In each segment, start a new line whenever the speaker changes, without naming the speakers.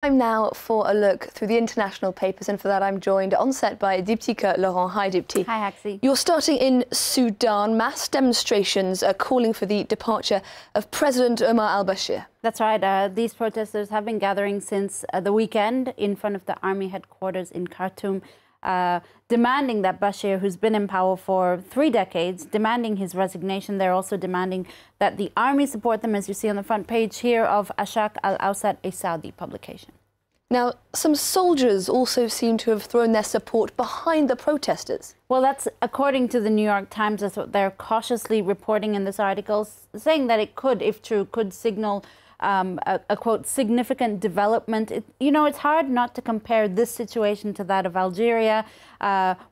Time now for a look through the international papers, and for that I'm joined on set by Diptyka Laurent. Hi, Dipty.
Hi, Haxi.
You're starting in Sudan. Mass demonstrations are calling for the departure of President Omar al-Bashir.
That's right. These protesters have been gathering since the weekend in front of the army headquarters in Khartoum, demanding that Bashir, who's been in power for 3 decades, demanding his resignation. They're also demanding that the army support them, as you see on the front page here of Ashaq al-Awsat, a Saudi publication.
Now, some soldiers also seem to have thrown their support behind the protesters.
Well, that's according to the New York Times. That's what they're cautiously reporting in this article, saying that it could, if true, could signal a quote, significant development. It's hard not to compare this situation to that of Algeria,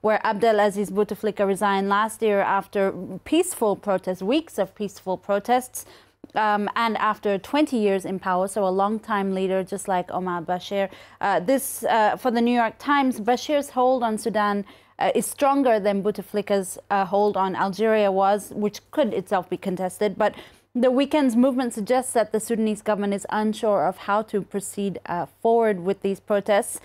where Abdelaziz Bouteflika resigned last year after peaceful protests, weeks of peaceful protests, and after 20 years in power, so a long-time leader, just like Omar Bashir. For the New York Times, Bashir's hold on Sudan is stronger than Bouteflika's hold on Algeria was, which could itself be contested. But the weekend's movement suggests that the Sudanese government is unsure of how to proceed forward with these protests.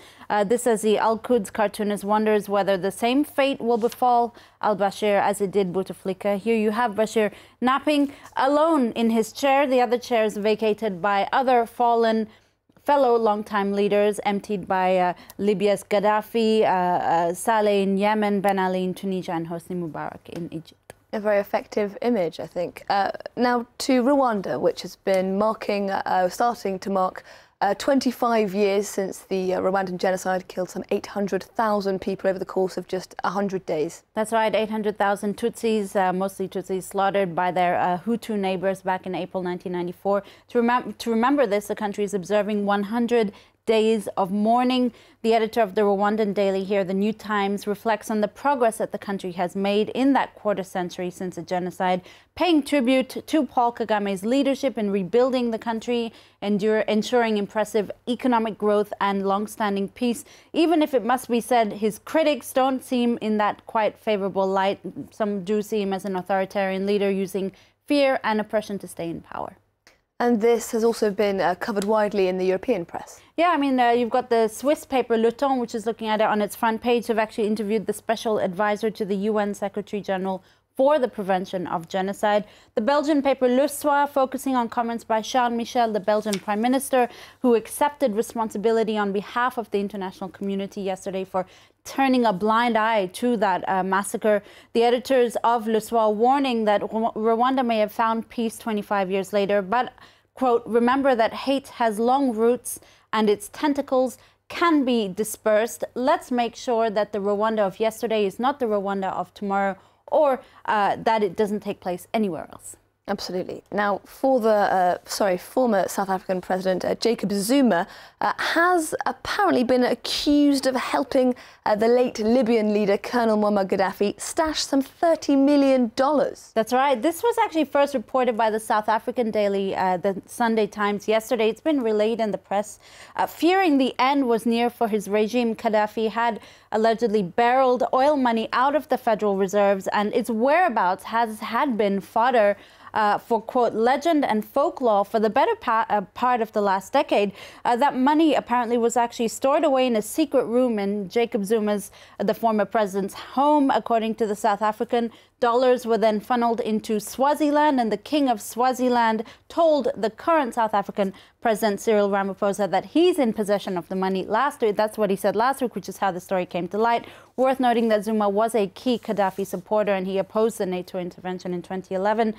This, as the Al-Quds cartoonist wonders whether the same fate will befall al-Bashir as it did Bouteflika. Here you have Bashir napping alone in his chair. The other chairs vacated by other fallen fellow longtime leaders, emptied by Libya's Gaddafi, Saleh in Yemen, Ben Ali in Tunisia, and Hosni Mubarak in Egypt.
A very effective image, I think. Now to Rwanda, which has been starting to mark 25 years since the Rwandan genocide killed some 800,000 people over the course of just 100 days.
That's right, 800,000 Tutsis, mostly Tutsis, slaughtered by their Hutu neighbors back in April 1994. To remember this, the country is observing 100 days of mourning. The editor of the Rwandan daily here, the New Times, reflects on the progress that the country has made in that quarter century since the genocide, paying tribute to Paul Kagame's leadership in rebuilding the country, ensuring impressive economic growth and long-standing peace, even if it must be said his critics don't seem in that quite favorable light. Some do see him as an authoritarian leader using fear and oppression to stay in power.
And this has also been covered widely in the European press.
Yeah, I mean, you've got the Swiss paper Le Temps, which is looking at it on its front page. Have actually interviewed the special advisor to the UN Secretary General for the prevention of genocide. The Belgian paper Le Soir, focusing on comments by Charles Michel, the Belgian Prime Minister, who accepted responsibility on behalf of the international community yesterday for turning a blind eye to that massacre. The editors of Le Soir warning that Rwanda may have found peace 25 years later, but, quote, remember that hate has long roots and its tentacles can be dispersed. Let's make sure that the Rwanda of yesterday is not the Rwanda of tomorrow, or that it doesn't take place anywhere else.
Absolutely. Now, for the former South African President Jacob Zuma has apparently been accused of helping the late Libyan leader Colonel Muammar Gaddafi stash some $30 million.
That's right. This was actually first reported by the South African daily, the Sunday Times, yesterday. It's been relayed in the press. Fearing the end was near for his regime, Gaddafi had allegedly barreled oil money out of the Federal Reserves, and its whereabouts had been fodder for, quote, legend and folklore for the better part of the last decade. That money apparently was actually stored away in a secret room in Jacob Zuma's, the former president's home. According to the South African, dollars were then funneled into Swaziland, and the king of Swaziland told the current South African President Cyril Ramaphosa that he's in possession of the money last week. That's what he said last week, which is how the story came to light. Worth noting that Zuma was a key Gaddafi supporter and he opposed the NATO intervention in 2011.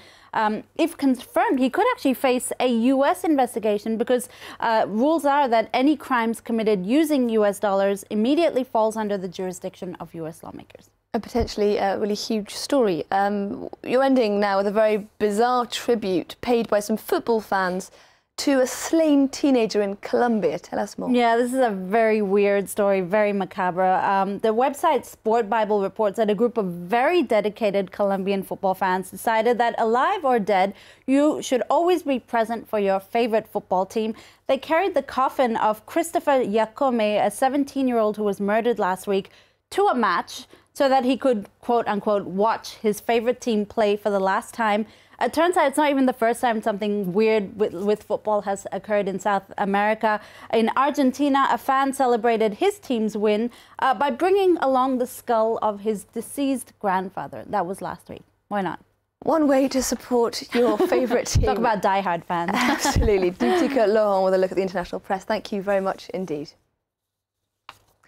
If confirmed, he could actually face a U.S. investigation because rules are that any crimes committed using U.S. dollars immediately falls under the jurisdiction of U.S. lawmakers.
A potentially really huge story. You're ending now with a very bizarre tribute paid by some football fans to a slain teenager in Colombia. Tell us more.
Yeah, this is a very weird story, very macabre. The website Sport Bible reports that a group of very dedicated Colombian football fans decided that, alive or dead, you should always be present for your favorite football team. They carried the coffin of Christopher Yacome, a 17-year-old who was murdered last week, to a match so that he could, quote unquote, watch his favorite team play for the last time. It turns out it's not even the first time something weird with football has occurred in South America. In Argentina, a fan celebrated his team's win by bringing along the skull of his deceased grandfather. That was last week. Why not?
One way to support your favourite team.
Talk about diehard fans.
Absolutely. Duplicate Laurent with a look at the international press. Thank you very much indeed.